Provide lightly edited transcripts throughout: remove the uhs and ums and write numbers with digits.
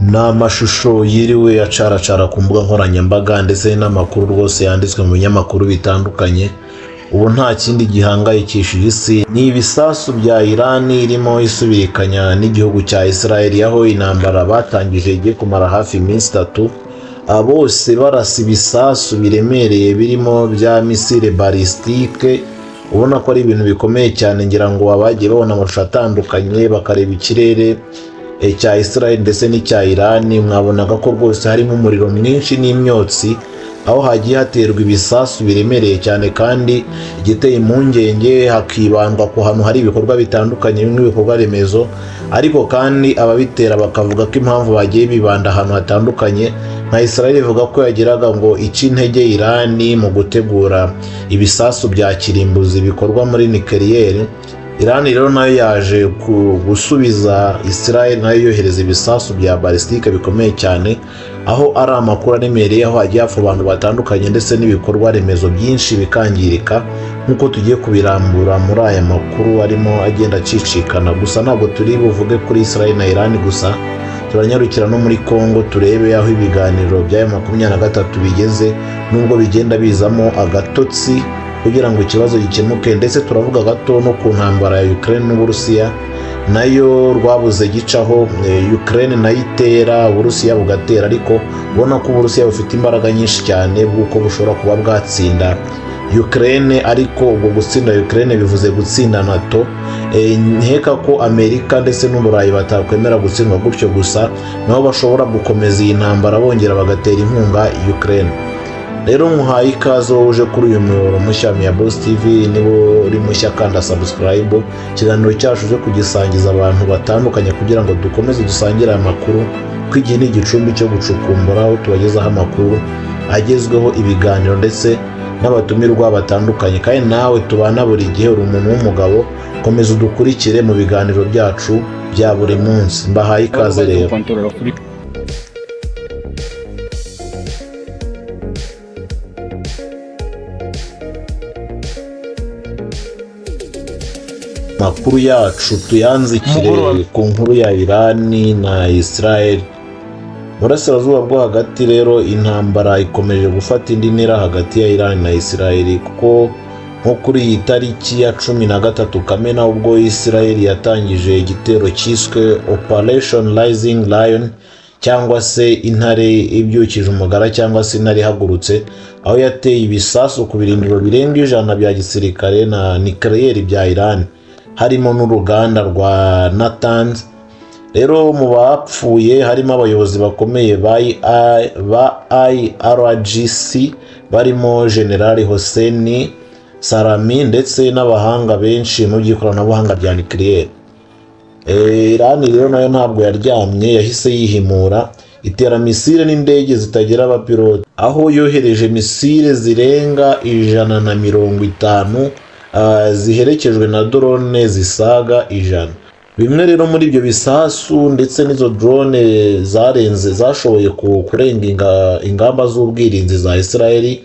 ni amashusho yiriwe acaracara ku mbuga nkoranyambaga ndetse n'amakuru rwose yanditswe mu binyamakuru bitandukanye. Ubu nta kindi gihangayikishije isi ni ibisasu bya Irani irimo isubirikanya n'igihugu cya Israel, aho intambara batangije igiye kumara hafi iminsi 3, bose barasa ibisasu biremereye birimo bya misile balistike. Ubona ko ari ibintu bikomeye cyane, ngira ngo abagiye babona amashusho atandukanye bakareba ikirere cya Israel ndetse n'icya Irani, mwabonaga ko rwose harimo umuriro mwinshi n'imyotsi, aho hagiye haterwa ibisasu biremereye cyane kandi igiteye impungenge hakibandwa ku hantu hari ibikorwa bitandukanye bimwe ibikorwa remezo. Ariko kandi ababitera bakavuga ko impamvu bagiye bibanda ahantu hatandukanye, nka Israel ivuga ko yagiraga ngo ice intege Irani mu gutegura ibisasu bya kirimbuzi bikorwa muri nucleaire. Irani rero nayo yaje gusubiza Israel, nayo yohereza ibisasu bya balistike bikomeye cyane, aho ari amakuru aremereye, aho hagiye hapfa abantu batandukanye ndetse n'ibikorwa remezo byinshi bikangirika, nk'uko tugiye kubirambura muri aya makuru arimo agenda acicikana. Gusa ntabwo turi buvuge kuri Israel na Irani gusa, turanyarukira no muri Congo turebe aho ibiganiro bya M23 bigeze, nubwo bigenda bizamo agatotsi kugira ngo ikibazo gikemuke. Ndetse turavuga gato no ku ntambara ya Ukraine n'Uburusiya, nayo rwabuze gicaho. Ukraine nayo itera, Uburusiya bugatera, ariko ubona ko Uburusiya bufite imbaraga nyinshi cyane bw'uko bushobora kuba bwatsinda Ukraine. Ariko ubwo gutsinda Ukraine bivuze gutsinda NATO. Nkeka ko Amerika ndetse n'Uburayi batakwemera gutsindwa gutyo gusa, nabo bashobora gukomeza iyi ntambara bongera bagatera inkunga Ukraine. Rero muhaye ikaze uje kuri uyu muyoboro mushya ya Boss TV. nibo uri mushya kanda subscribe, ikiganiro cyacu cyo kugisangiza abantu batandukanye kugira ngo dukomeze dusangire amakuru, ko igihe ni igicumbi cyo gucukumbura, aho tubagezaho amakuru agezweho, ibiganiro ndetse n'abatumirwa batandukanye. Kandi nawe tubana buri gihe, uri umuntu w'umugabo, komeza udukurikire mu biganiro byacu bya buri munsi. Mbahaye ikaze rero. Makuru yacu tuyanzikire ku nkuru ya Irani na Israel. Burasirazuba bwo hagati rero intambara ikomeje gufata indi ntera hagati ya Irani na Israel, kuko nko kuri iyi tariki ya 13 Kamena, ubwo Israel yatangije igitero cyiswe Operation Rising Lion, cyangwa se intare ibyukije umugara, cyangwa se intare ihagurutse, aho yateye ibisasu ku birindiro birenga 100 bya gisirikare na nucleaire bya Irani, harimo n'uruganda rwa Natanz. Rero mu bapfuye harimo abayobozi bakomeye ba IRGC, barimo General Hossein Salami ndetse n'abahanga benshi mu by'ikoranabuhanga bya nucleaire. Irani rero nayo ntabwo yaryamye, yahise yihimura, itera misile n'indege zitagira abapilote, aho yohereje misile zirenga 150 ziherekejwe na drone zisaga 100. Bimwe rero muri ibyo bisasu ndetse n'izo drone zashoboye kurenga ingamba z'ubwirinzi za Israel,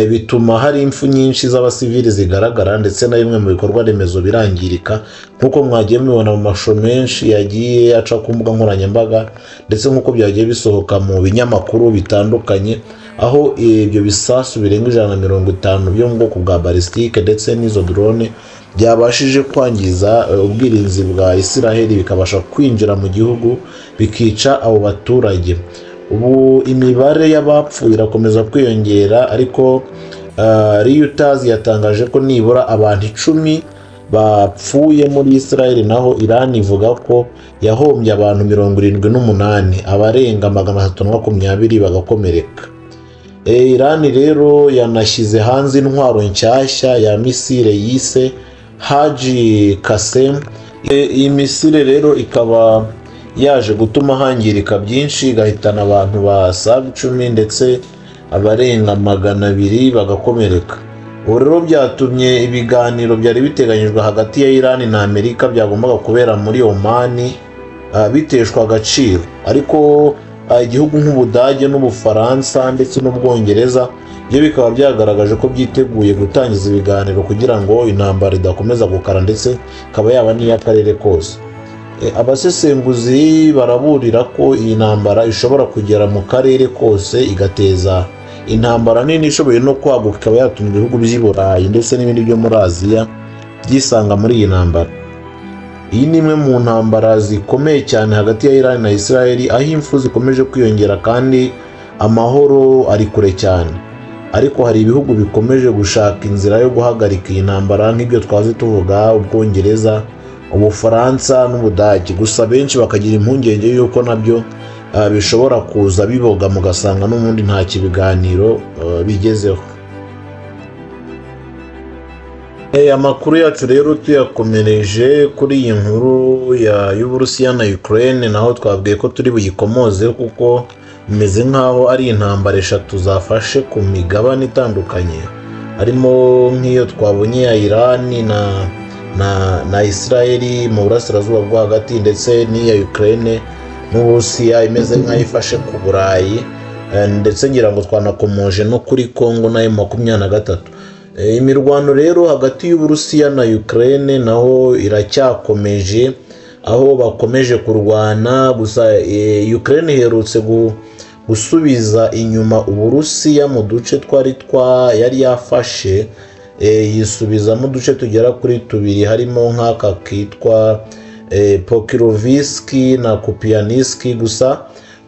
bituma hari impfu nyinshi z'abasivili zigaragara, ndetse na bimwe mu bikorwa remezo birangirika, nk'uko mwagiye mubibona mu mashusho menshi yagiye aca ku mbuga nkoranyambaga, ndetse nk'uko byagiye bisohoka mu binyamakuru bitandukanye, aho ibyo bisasu birenga 150 byo mu bwoko bwa balistike ndetse n'izo drone byabashije kwangiza ubwirinzi bwa Israel, bikabasha kwinjira mu gihugu bikica abo baturage. Ubu imibare y'abapfuye irakomeza kwiyongera, ariko Reuters yatangaje ko nibura abantu 10 bapfuye muri Israel, naho Iran ivuga ko yahombye abantu 78, abarenga 320 bagakomereka. Iran rero yanashyize hanze intwaro nshyashya ya misile yise Haji Qasem. Iyi misile rero ikaba yaje gutuma hangirika byinshi, igahitana abantu basaga 10 ndetse abarenga 200 bagakomereka. Ubu rero byatumye ibiganiro byari biteganyijwe hagati ya Irani na Amerika byagombaga kubera muri Oman biteshwa agaciro, ariko igihugu nk'Ubudage n'Ubufaransa ndetse n'Ubwongereza byo bikaba byagaragaje ko byiteguye gutangiza ibiganiro kugira ngo intambara idakomeza gukara ndetse ikaba yaba n'iy'akarere kose. Abasesenguzi baraburira ko iyi ntambara ishobora kugera mu karere kose igateza intambara nini ishoboye no kwaguka, ikaba yatuma ibihugu by'i Burayi ndetse n'ibindi byo muri Aziya byisanga muri iyi ntambara. Iyi ni imwe mu ntambara zikomeye cyane hagati ya Iran na Israel, aho impfu zikomeje kwiyongera kandi amahoro ari kure cyane. Ariko hari ibihugu bikomeje gushaka inzira yo guhagarika iyi ntambara nk'ibyo twazi tuvuga Ubwongereza, Ubufaransa n'Ubudage. Gusa benshi bakagira impungenge y'uko nabyo bishobora kuza biboga, mugasanga n'ubundi nta kibiganiro bigezeho. Amakuru yacu rero tuyakomereje kuri iyi nkuru y'Uburusiya na Ukraine, naho twabwiye ko turi buyikomoze kuko bimeze nk'aho ari intambara eshatu zafashe ku migabane itandukanye, harimo nk'iyo twabonye ya Iran na Israel mu burasirazuba bwo hagati, ndetse n'iya Ukraine n'Uburusiya imeze nk'aho ifashe ku Burayi, ndetse ngira ngo twanakomoje no kuri Congo na M23. Imirwano rero hagati y'Uburusiya na Ukraine naho iracyakomeje, aho bakomeje kurwana. Gusa Ukraine iherutse gusubiza inyuma Uburusiya mu duce yari yafashe, yisubizamo uduce tugera kuri 2 harimo nk'aka kitwa Pokrovsk na Kupiansk. Gusa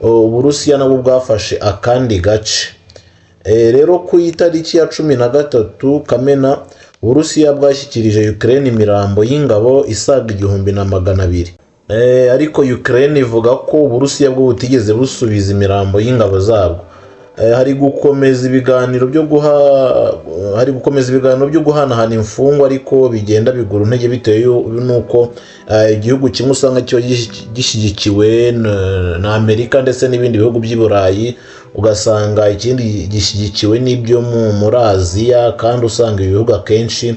Uburusiya nabwo bwafashe akandi gace. Rero ku itariki ya 13 Kamena Uburusiya bwashyikirije Ukraine imirambo y'ingabo isaga 1200. Ariko Ukraine ivuga ko Uburusiya bwo butigeze busubiza imirambo y'ingabo zabwo. Hari gukomeza ibiganiro byo guhanahana imfungwa, ariko bigenda bigura intege bitewe n'uko igihugu kimwe usanga kiba gishyigikiwe na Amerika ndetse n'ibindi bihugu by'i Burayi, ugasanga ikindi gishyigikiwe n'ibyo muri Aziya, kandi usanga ibihugu akenshi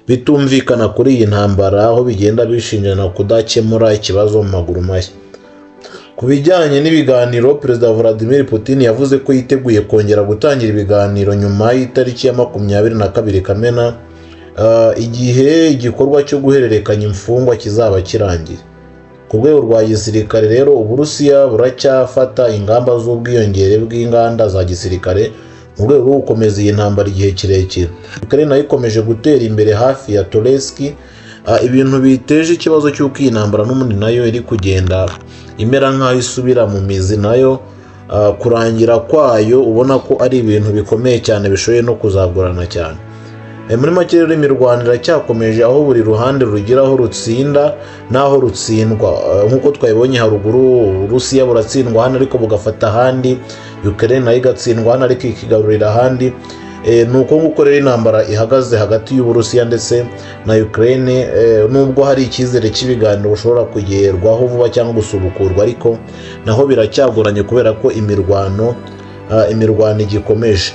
bitumvikana kuri iyi ntambara, aho bigenda bishinjana kudakemura ikibazo mu maguru mashya. Ku bijyanye n'ibiganiro, Perezida Vladimir Putin yavuze ko yiteguye kongera gutangira ibiganiro nyuma y'itariki ya 22 Kamena, igihe igikorwa cyo guhererekanya imfungwa kizaba kirangiye. Ku rwego rwa gisirikare rero, Uburusiya buracyafata ingamba z'ubwiyongere bw'inganda za gisirikare mu rwego rwo gukomeza iyi ntambara igihe kirekire. Ukraine nayo ikomeje gutera imbere hafi ya Toretsk, ibintu biteje ikibazo cy'uko iyi ntambara n'ubundi nayo iri kugenda imera nk'aho isubira mu mizi, nayo kurangira kwayo ubona ko ari ibintu bikomeye cyane bishoboye no kuzagorana cyane. Muri make rero imirwano iracyakomeje, aho buri ruhande rugira aho rutsinda n'aho rutsindwa. Nk'uko twabibonye haruguru, Uburusiya buratsindwa hano ariko bugafata ahandi, Ukraine nayo igatsindwa hano ariko ikigarurira ahandi. Nuko nguko rero intambara ihagaze hagati y'Uburusiya ndetse na Ukraine, nubwo hari icyizere cy'ibiganiro bishobora kugerwaho vuba cyangwa gusubukurwa, ariko naho biracyagoranye kubera ko imirwano igikomeje.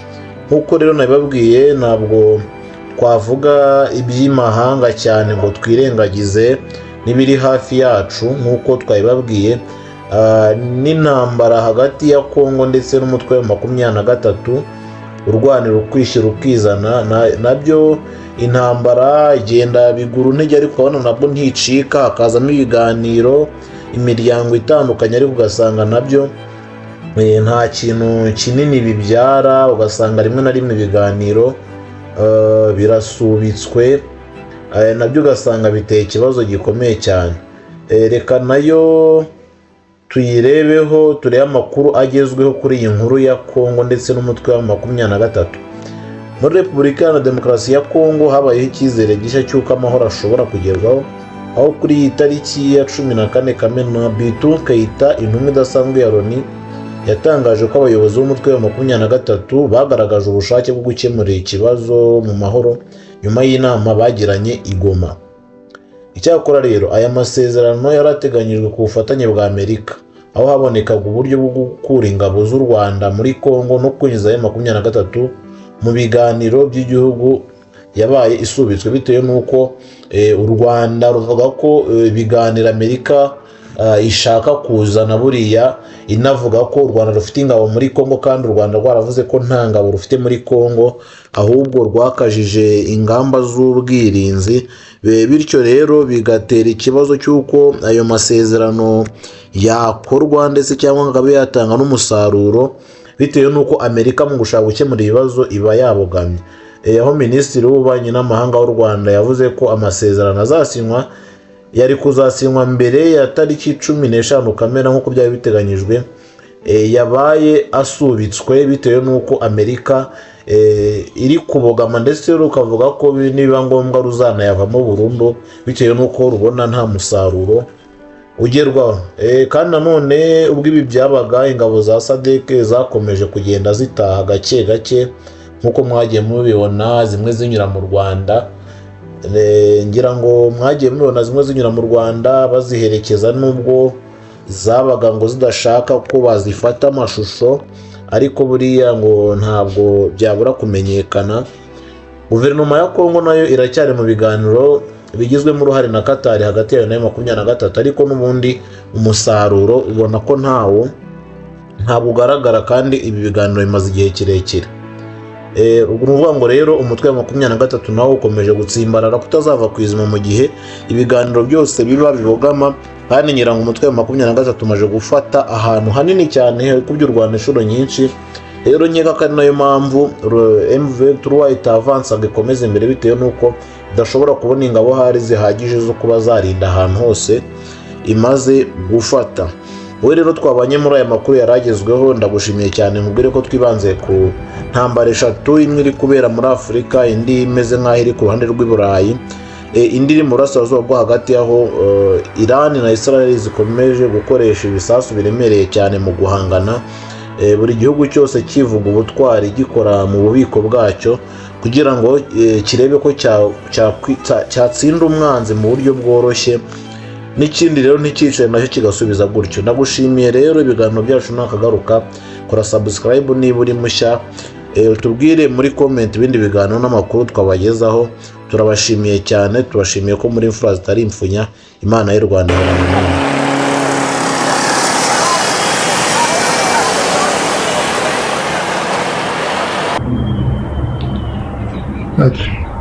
Nk'uko rero nabibabwiye, ntabwo twavuga iby'imahanga cyane ngo twirengagize n'ibiri hafi yacu. Nk'uko twabibabwiye, n'intambara hagati ya Congo ndetse n'umutwe wa 23 urwanira ukwishyira ukizana, nabyo intambara igenda bigura intege, ariko ukabona nabwo nticika, hakazamo ibiganiro, imiryango itandukanye, ariko ugasanga nabyo nta kintu kinini bibyara. Ugasanga rimwe na rimwe ibiganiro birasubitswe, nabyo ugasanga biteye ikibazo gikomeye cyane. Reka nayo tuyirebeho, turebe amakuru agezweho kuri iyi nkuru ya Congo ndetse n'umutwe wa 23. Muri Repubulika Iharanira Demokarasi ya Congo habayeho icyizere gishya cy'uko amahoro ashobora kugerwaho, aho kuri iyi tariki ya 14 Kamena Bintou Keita, intumwa idasanzwe ya Loni, yatangaje ko abayobozi b'umutwe wa 23 bagaragaje ubushake bwo gukemura ikibazo mu mahoro nyuma y'inama bagiranye i Goma. Icyakora rero aya masezerano yarateganyijwe ku bufatanye bwa Amerika, aho habonekaga uburyo bwo gukura ingabo z'u Rwanda muri Congo no kwinjiza M23 mu biganiro by'igihugu yabaye isubitswe, bitewe n'uko u Rwanda ruvuga ko ibiganiro Amerika ishaka kuzana buriya inavuga ko u Rwanda rufite ingabo muri Kongo, kandi u Rwanda rwaravuze ko nta ngabo rufite muri Kongo, ahubwo rwakajije ingamba z'ubwirinzi. Bityo rero bigatera ikibazo cy'uko ayo masezerano yakorwa ndetse cyangwa ngo abe yatanga n'umusaruro, bitewe n'uko Amerika mu gushaka gukemura ibibazo iba yabogamye. Aho Minisitiri w'Ububanyi n'Amahanga w'u Rwanda yavuze ko amasezerano azasinywa yari kuzasinywa mbere ya tariki 15 Kamena nk'uko byari biteganyijwe, yabaye asubitswe bitewe n'uko Amerika iri kubogama, ndetse rukavuga ko niba ngombwa ruzanayavamo burundu bitewe n'uko rubona nta musaruro ugerwaho. Kandi nanone ubwo ibi byabaga, ingabo za SADC zakomeje kugenda zitaha gake gake nk'uko mwagiye mubibona, zimwe zinyura mu Rwanda. Ngira ngo mwagiye mubibona zimwe zinyura mu Rwanda baziherekeza, nubwo zabaga ngo zidashaka ko bazifata amashusho, ariko buriya ngo ntabwo byabura kumenyekana. Guverinoma ya Kongo nayo iracyari mu biganiro bigizwemo uruhare na Qatar hagati yayo na M23, ariko n'ubundi umusaruro ubona ko ntabwo ugaragara, kandi ibi biganiro bimaze igihe kirekire. Uvuga ngo rero umutwe wa 23 nawo ukomeje gutsimbarara kutazava ku izima mu gihe ibiganiro byose biba bibogama, kandi ngira ngo umutwe wa 23 umaje gufata ahantu hanini cyane ku by'u Rwanda inshuro nyinshi. Rero nyega kandi nayo mpamvu M23 itavansa ngo ikomeze imbere, bitewe n'uko idashobora kubona ingabo hari zihagije zo kuba zarinda ahantu hose imaze gufata. Wowe rero twabanye muri aya makuru yaragezweho, ndagushimiye cyane. Mubwire ko twibanze ku ntambara 3, imwe iri kubera muri Afurika, indi imeze nk'aho iri ku ruhande rw'i Burayi, indi iri mu burasirazuba bwo hagati, aho Iran na Israel zikomeje gukoresha ibisasu biremereye cyane mu guhangana, buri gihugu cyose kivuga ubutwari gikora mu bubiko bwacyo kugira ngo kirebe ko cyatsinda umwanzi mu buryo bworoshye, n'ikindi rero ntikicaye nacyo kigasubiza gutyo. Ndagushimiye rero, ibiganiro byacu nakagaruka, kora subscribe niba uri mushya, tubwire muri comment ibindi biganiro n'amakuru twabagezaho. Turabashimiye cyane, tubashimiye ko muri imfura zitari imfunya. Imana y'u Rwanda Okay.